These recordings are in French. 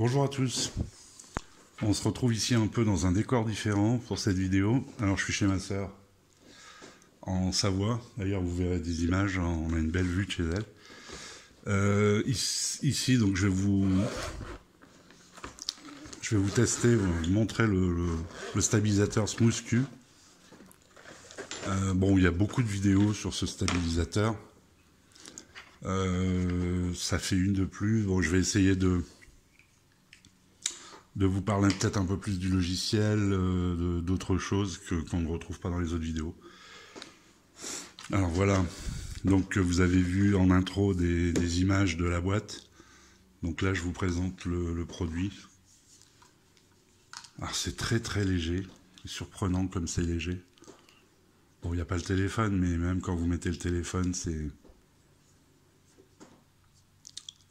Bonjour à tous, on se retrouve ici un peu dans un décor différent pour cette vidéo. Alors je suis chez ma sœur en Savoie, d'ailleurs vous verrez des images, on a une belle vue de chez elle. Ici donc je vais vous tester, vous montrer le stabilisateur SmoothQ. Bon, il y a beaucoup de vidéos sur ce stabilisateur. Ça fait une de plus. Bon, je vais essayer de vous parler peut-être un peu plus du logiciel, d'autres choses qu'on ne retrouve pas dans les autres vidéos. Alors voilà, donc vous avez vu en intro des images de la boîte. Donc là, je vous présente le produit. Alors c'est très très léger, c'est surprenant comme c'est léger. Bon, il n'y a pas le téléphone, mais même quand vous mettez le téléphone,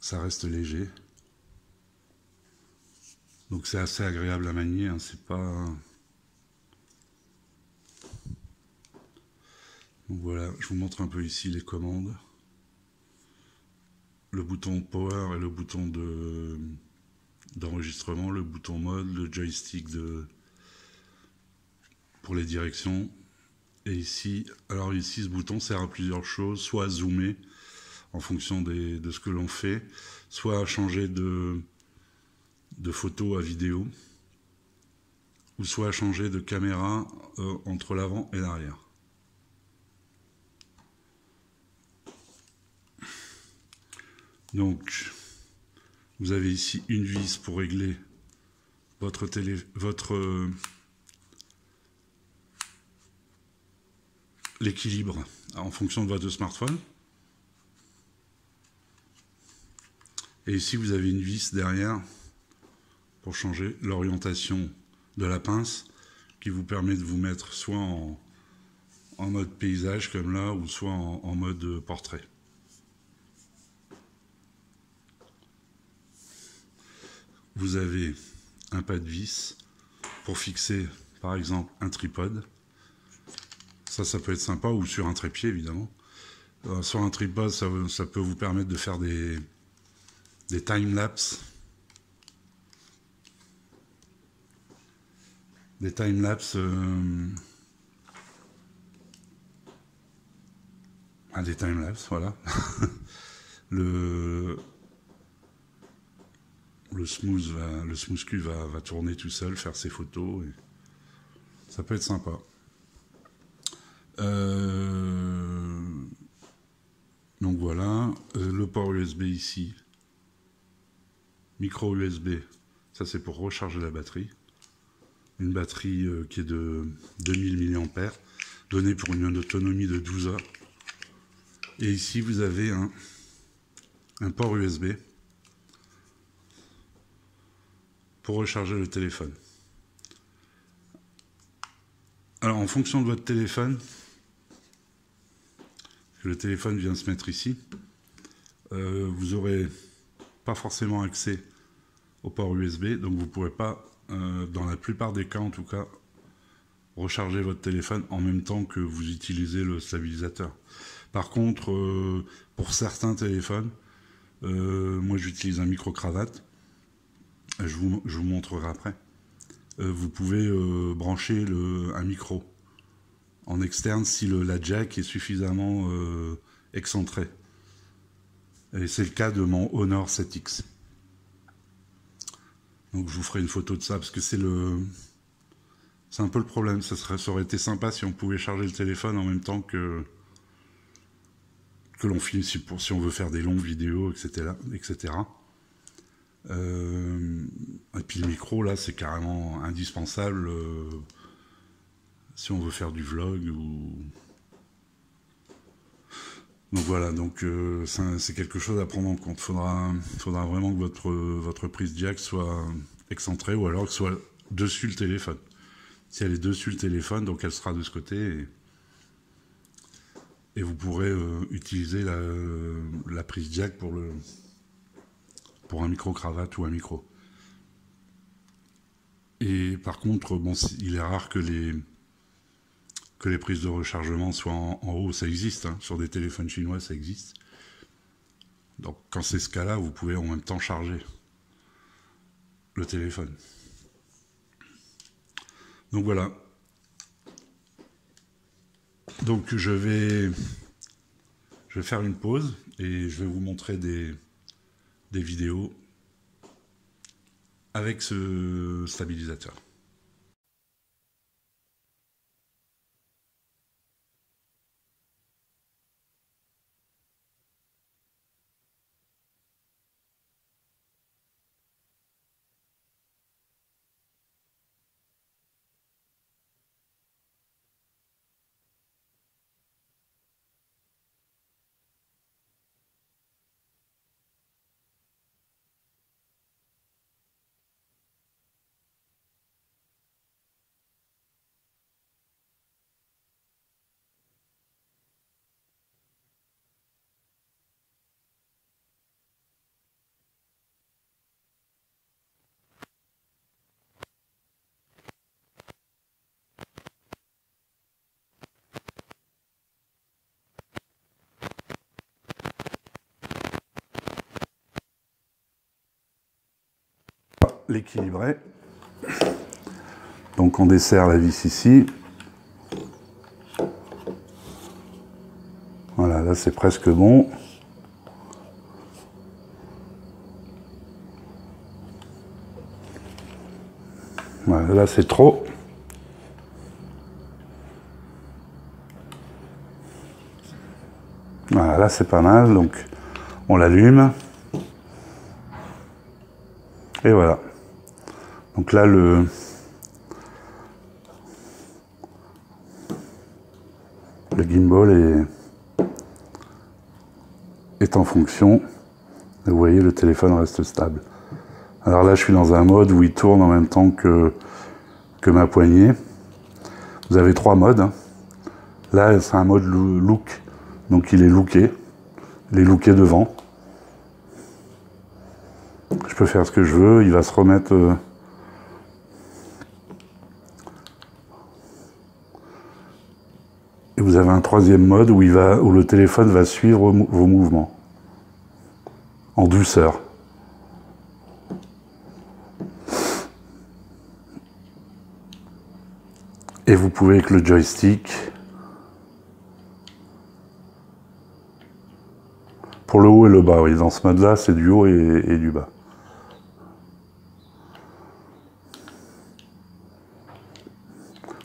ça reste léger. Donc c'est assez agréable à manier, hein, c'est pas... Donc voilà, je vous montre un peu ici les commandes. Le bouton Power et le bouton d'enregistrement, le bouton mode, le joystick pour les directions. Et ici, alors ici ce bouton sert à plusieurs choses, soit à zoomer en fonction de ce que l'on fait, soit à changer de photo à vidéo, ou soit à changer de caméra entre l'avant et l'arrière. Donc, vous avez ici une vis pour régler l'équilibre en fonction de votre smartphone. Et ici, vous avez une vis derrière pour changer l'orientation de la pince qui vous permet de vous mettre soit en mode paysage comme là, ou soit en mode portrait. Vous avez un pas de vis pour fixer par exemple un tripode. Ça peut être sympa, ou sur un trépied évidemment. Sur un tripode, ça peut vous permettre de faire des time-lapse. Des time-lapse... des time-lapse, voilà. le SmoothQ va tourner tout seul, faire ses photos. Et ça peut être sympa. Donc voilà, le port USB ici. Micro USB, ça c'est pour recharger la batterie. Une batterie qui est de 2000 mAh, donnée pour une autonomie de 12 heures. Et ici vous avez un port USB pour recharger le téléphone. Alors en fonction de votre téléphone, le téléphone vient se mettre ici, vous aurez pas forcément accès au port USB, donc vous ne pourrez pas, dans la plupart des cas en tout cas, recharger votre téléphone en même temps que vous utilisez le stabilisateur. Par contre, pour certains téléphones, moi j'utilise un micro-cravate, je vous montrerai après, vous pouvez brancher un micro en externe si la jack est suffisamment excentrée. Et c'est le cas de mon Honor 7X. Donc je vous ferai une photo de ça, parce que c'est un peu le problème. Ça aurait été sympa si on pouvait charger le téléphone en même temps que l'on filme, si on veut faire des longues vidéos, etc. Et puis le micro, là, c'est carrément indispensable si on veut faire du vlog ou... Donc voilà, c'est quelque chose à prendre en compte. Faudra vraiment que votre prise jack soit excentrée, ou alors que soit dessus le téléphone. Si elle est dessus le téléphone, donc elle sera de ce côté, et vous pourrez utiliser la prise jack pour un micro-cravate ou un micro. Et par contre, bon, il est rare que les prises de rechargement soient en haut. Ça existe, hein, sur des téléphones chinois, ça existe. Donc quand c'est ce cas-là, vous pouvez en même temps charger. le téléphone. Donc voilà. Donc je vais faire une pause et je vais vous montrer des vidéos avec ce stabilisateur. L'équilibrer. Donc on desserre la vis ici. Voilà, là c'est presque bon. Voilà, là c'est trop. Voilà, là c'est pas mal, donc on l'allume. Et voilà. Donc là le gimbal est en fonction. Et vous voyez, le téléphone reste stable. Alors là, je suis dans un mode où il tourne en même temps que ma poignée. Vous avez 3 modes. Là, c'est un mode look. Donc il est looké. Il est looké devant. Je peux faire ce que je veux. Il va se remettre... Et vous avez un 3e mode où le téléphone va suivre vos mouvements. En douceur. Et vous pouvez avec le joystick, pour le haut et le bas, oui, dans ce mode-là, c'est du haut et du bas.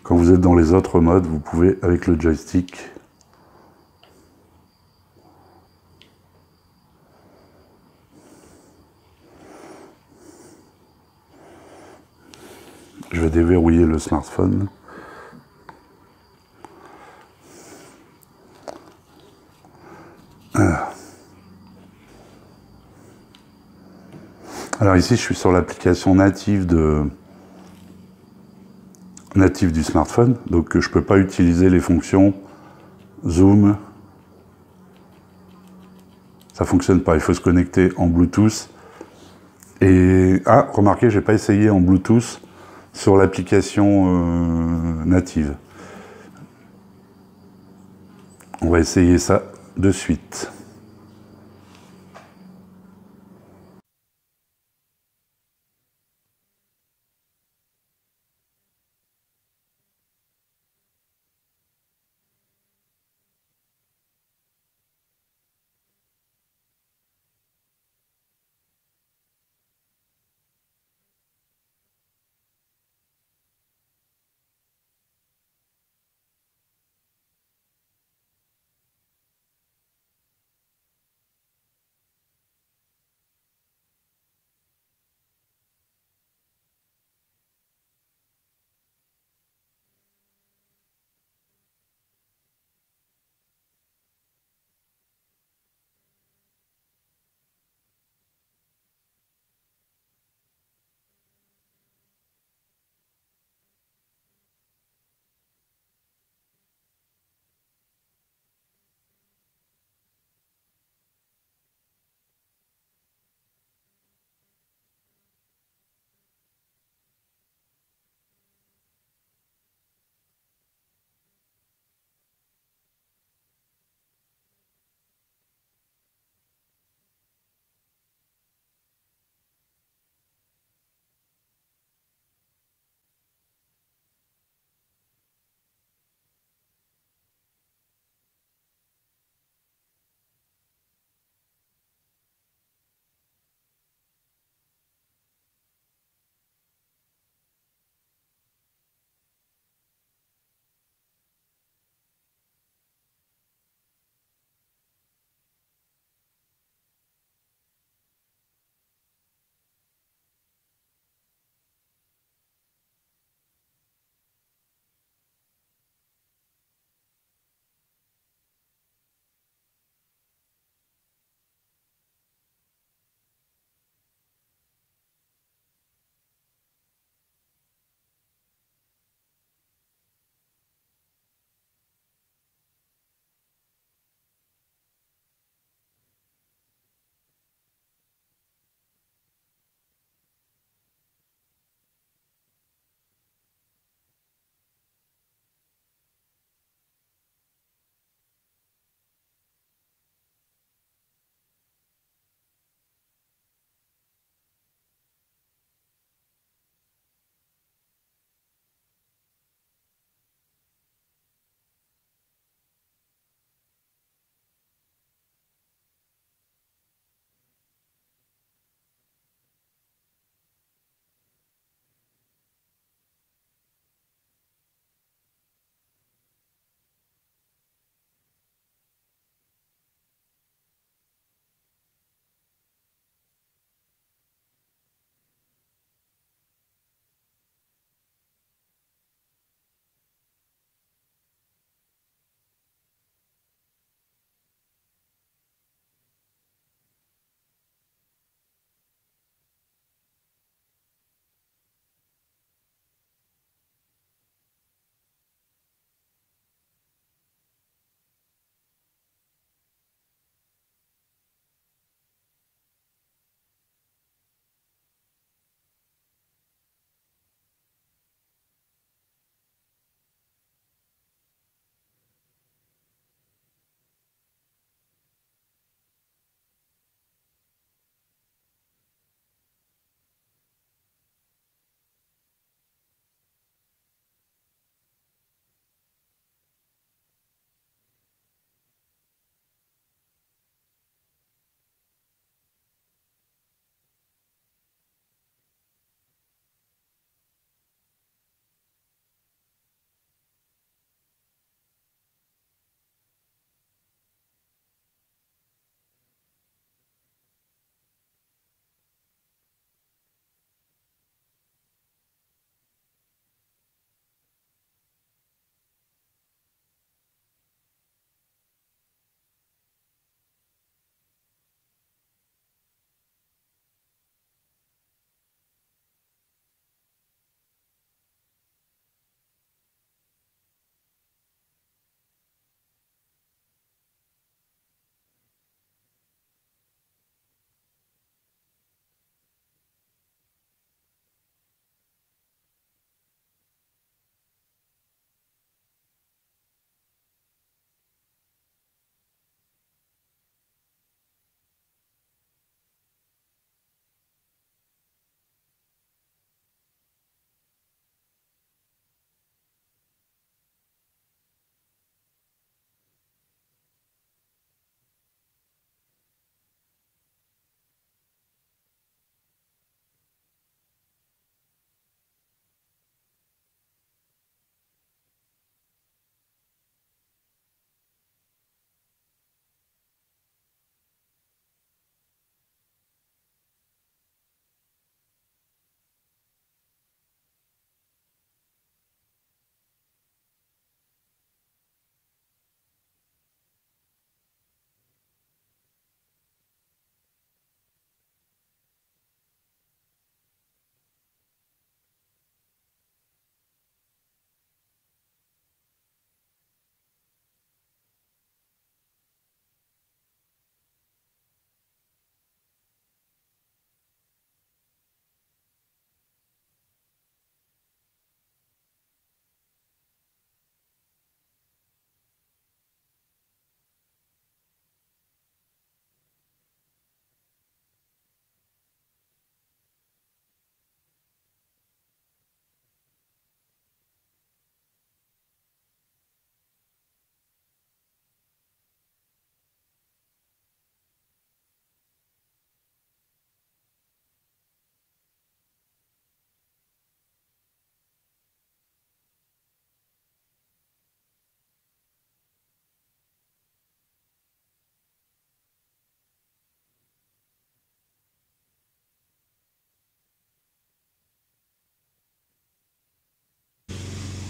Quand vous êtes dans les autres modes, vous pouvez, avec le joystick, je vais déverrouiller le smartphone. Alors ici, je suis sur l'application native du smartphone, donc je ne peux pas utiliser les fonctions zoom. Ça ne fonctionne pas, il faut se connecter en Bluetooth. Et remarquez, j'ai pas essayé en Bluetooth sur l'application native. On va essayer ça de suite.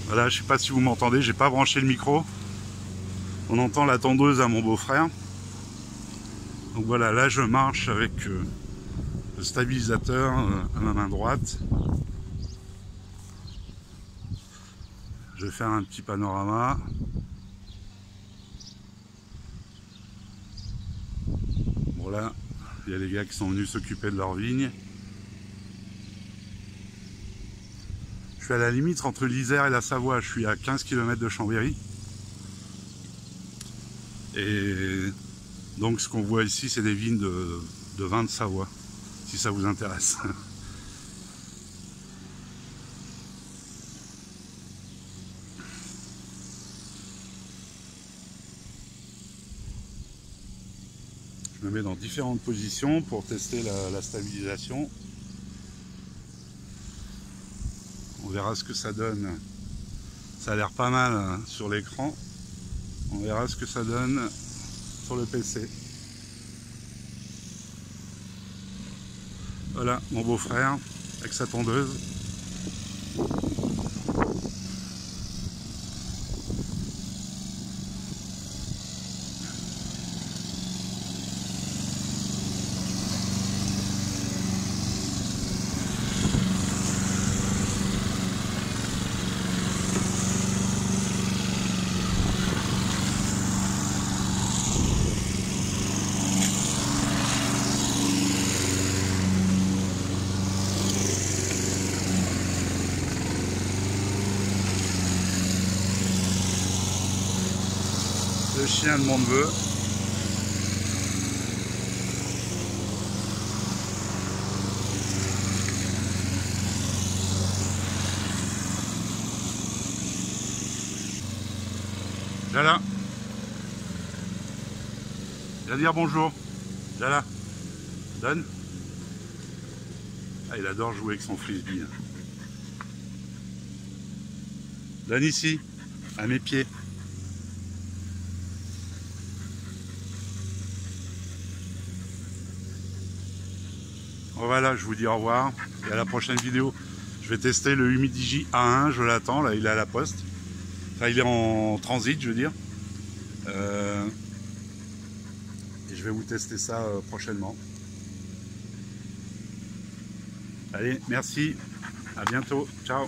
Voilà, je sais pas si vous m'entendez, j'ai pas branché le micro. On entend la tondeuse à mon beau-frère. Donc voilà, là je marche avec le stabilisateur à ma main droite. Je vais faire un petit panorama. Bon là, il y a les gars qui sont venus s'occuper de leur vigne. Je suis à la limite entre l'Isère et la Savoie. Je suis à 15 km de Chambéry. Et donc ce qu'on voit ici, c'est des vignes de vin de Savoie, si ça vous intéresse. Je me mets dans différentes positions pour tester la stabilisation. On verra ce que ça donne. Ça a l'air pas mal hein, sur l'écran. On verra ce que ça donne sur le PC. Voilà mon beau-frère avec sa tondeuse. Le chien de mon neveu. Jala. Viens dire bonjour. Jala. Donne. Ah, il adore jouer avec son frisbee. Donne ici, à mes pieds. Voilà, je vous dis au revoir et à la prochaine vidéo. Je vais tester le Humidigi A1, je l'attends, là il est à la poste. Enfin, il est en transit, je veux dire. Et je vais vous tester ça prochainement. Allez, merci, à bientôt, ciao.